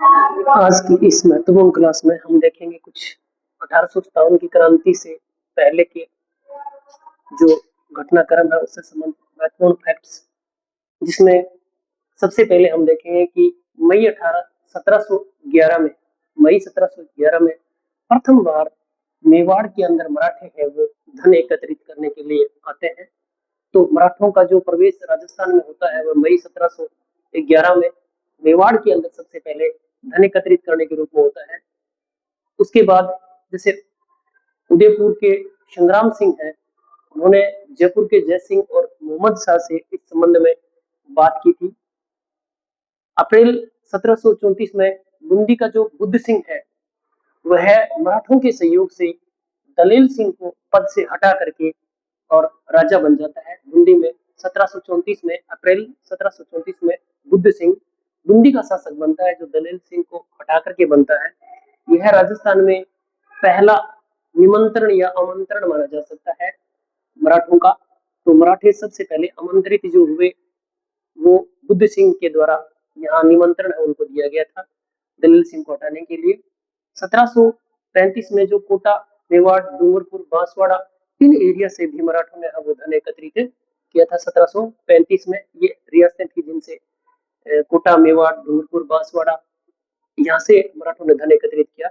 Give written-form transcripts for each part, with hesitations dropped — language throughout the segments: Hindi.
आज की इस महत्वपूर्ण क्लास में हम देखेंगे कुछ 1857 की क्रांति से पहले के जो घटनाक्रम है उससे संबंधित महत्वपूर्ण फैक्ट्स, जिसमें सबसे पहले हम देखेंगे कि मई 1711 में मई 1711 में प्रथम बार मेवाड़ के अंदर मराठे हैं वो धन एकत्रित करने के लिए आते हैं। तो मराठों का जो प्रवेश राजस्थान में होता है वह मई 1711 में मेवाड़ के अंदर सबसे पहले धन एकत्रित करने के रूप में होता है। उसके बाद जैसे उदयपुर के संग्राम सिंह हैं, उन्होंने जयपुर के जय सिंह और मोहम्मद शाह से इस संबंध में बात की थी। अप्रैल 1734 में बूंदी का जो बुद्ध सिंह है वह मराठों के सहयोग से दलेल सिंह को पद से हटा करके और राजा बन जाता है बूंदी में। 1734 में अप्रैल 1734 में बुद्ध सिंह बूंदी का शासक बनता है, जो दलेल सिंह को हटा करके बनता है। यह राजस्थान में पहला निमंत्रण या आमंत्रण माना जा सकता है मराठों का। तो मराठे सबसे पहले आमंत्रित जो हुए वो बुद्ध सिंह के द्वारा यहाँ निमंत्रण है उनको दिया गया था दलेल सिंह को हटाने के लिए। 1735 में जो कोटा, मेवाड़, डूंगरपुर, बांसवाड़ा इन एरिया से भी मराठों ने वो धन एकत्रित किया था 1735 में। ये रियासतें थी जिनसे कोटा, मेवाड़, डूंगरपुर, बांसवाड़ा, यहाँ से मराठों ने धन एकत्रित किया।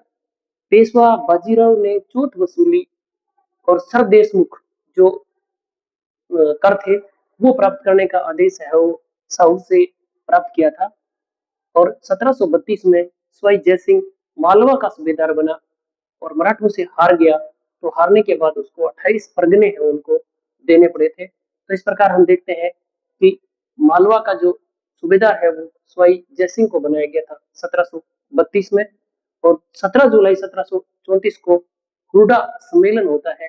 पेशवा बाजीराव ने चोट वसूली और सर देशमुख जो कर थे वो प्राप्त करने का आदेश है वो साउथ से प्राप्त किया था। और 1732 में सवाई जयसिंह मालवा का सूबेदार बना और मराठों से हार गया। तो हारने के बाद उसको 28 परगने हैं उनको देने पड़े थे। तो इस प्रकार हम देखते हैं कि मालवा का जो सूबेदार है वो सवाई जयसिंह को बनाया गया था 1732 में। और 17 जुलाई 1734 को हुडा सम्मेलन होता है,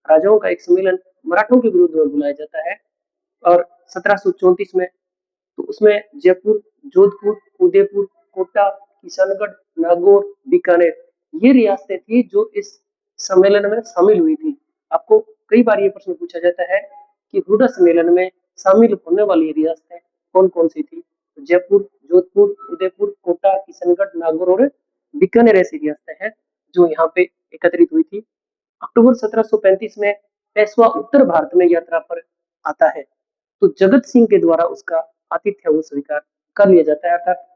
राजाओं का एक सम्मेलन मराठों के विरुद्ध में बुलाया जाता है। और 1734 में तो उसमें जयपुर, जोधपुर, उदयपुर, कोटा, किशनगढ़, नागौर, बीकानेर ये रियासतें थी जो इस सम्मेलन में शामिल हुई थी। आपको कई बार ये प्रश्न पूछा जाता है कि हुडा सम्मेलन में शामिल होने वाली रियासतें कौन कौन सी थी। तो जयपुर, जोधपुर, उदयपुर, कोटा, किशनगढ़, नागौर और बीकानेर ऐसी रियासतें हैं जो यहाँ पे एकत्रित हुई थी। अक्टूबर 1735 में पेशवा उत्तर भारत में यात्रा पर आता है, तो जगत सिंह के द्वारा उसका आतिथ्य वो स्वीकार कर लिया जाता है, अर्थात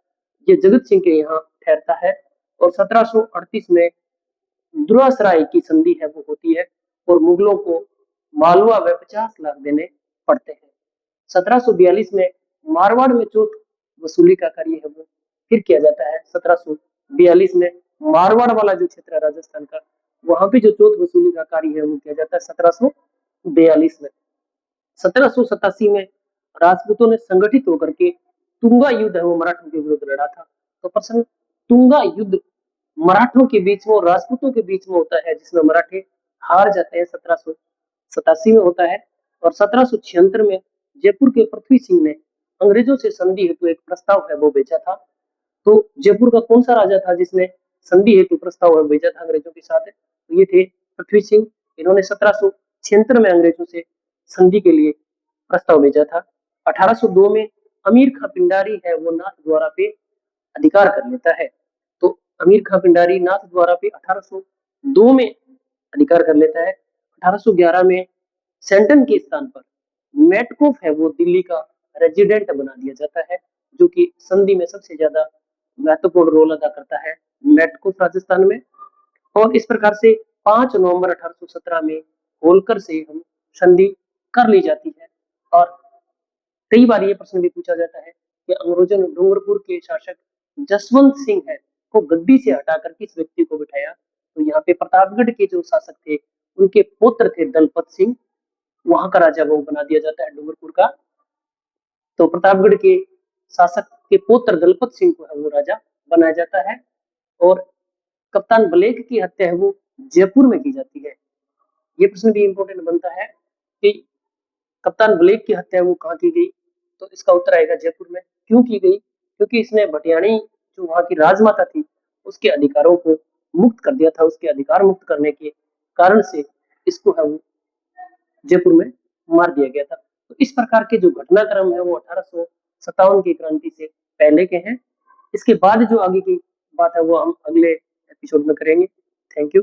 ये जगत सिंह के यहाँ ठहरता है। और 1738 में दुरासराय की संधि है वो होती है और मुगलों को मालवा व 50 लाख देने पड़ते हैं। 1742 में मारवाड़ में चोट वसूली का कार्य है वो फिर किया जाता है। 1742 में मारवाड़ वाला जो क्षेत्र है राजस्थान का, वहां पे जो चोट वसूली का कार्य है वो किया जाता है 1742 में। 1787 में राजपूतों ने संगठित होकर के तुंगा युद्ध है वो मराठों के विरुद्ध लड़ा था। तो प्रश्न, तुंगा युद्ध मराठों के बीच में और राजपूतों के बीच में होता है जिसमें मराठे हार जाते हैं, 1787 में होता है। और 1776 में जयपुर के पृथ्वी सिंह ने अंग्रेजों से संधि हेतु एक प्रस्ताव है वो भेजा था। तो जयपुर का कौन सा राजा था जिसने संधि हेतु प्रस्ताव भेजा था अंग्रेजों के साथ? तो ये थे पृथ्वी सिंह। इन्होंने 1776 में अंग्रेजों से संधि के लिए प्रस्ताव भेजा था। 1802 में अमीर खां पिंडारी है वो नाथ द्वारा पे अधिकार कर लेता है। तो अमीर खां पिंडारी नाथ द्वारा पे 1802 में अधिकार कर लेता है। 1811 में सेंटन के स्थान पर मेटकोफ है वो दिल्ली का रेजिडेंट बना दिया जाता है, जो कि संधि में सबसे ज्यादा महत्वपूर्ण रोल अदा करता है मेटकोफ राजस्थान में। और इस प्रकार से 5 नवंबर 1817 में होलकर से हम संधि कर ली जाती है। और कई बार ये प्रश्न भी पूछा जाता है कि अंग्रेजों ने डूंगरपुर के शासक जसवंत सिंह है को गद्दी से हटाकर किस व्यक्ति को बिठाया? तो यहाँ पे प्रतापगढ़ के जो शासक थे उनके पुत्र थे दलपत सिंह, वहां का राजा वो बना दिया जाता है डूंगरपुर का। तो प्रतापगढ़ के शासक के पुत्र दलपत सिंह को है वो राजा बनाया जाता है। और कप्तान ब्लेक की हत्या है वो जयपुर में की जाती है। ये प्रश्न भी इंपॉर्टेंट बनता है कि कप्तान ब्लेक की हत्या वो कहाँ की गई? तो इसका उत्तर आएगा जयपुर में। क्यों की गई? क्योंकि इसने भटियाणी जो वहां की राजमाता थी उसके अधिकारों को मुक्त कर दिया था। उसके अधिकार मुक्त करने के कारण से इसको है वो जयपुर में मार दिया गया था। तो इस प्रकार के जो घटनाक्रम है वो 1857 की क्रांति से पहले के हैं। इसके बाद जो आगे की बात है वो हम अगले एपिसोड में करेंगे। Thank you.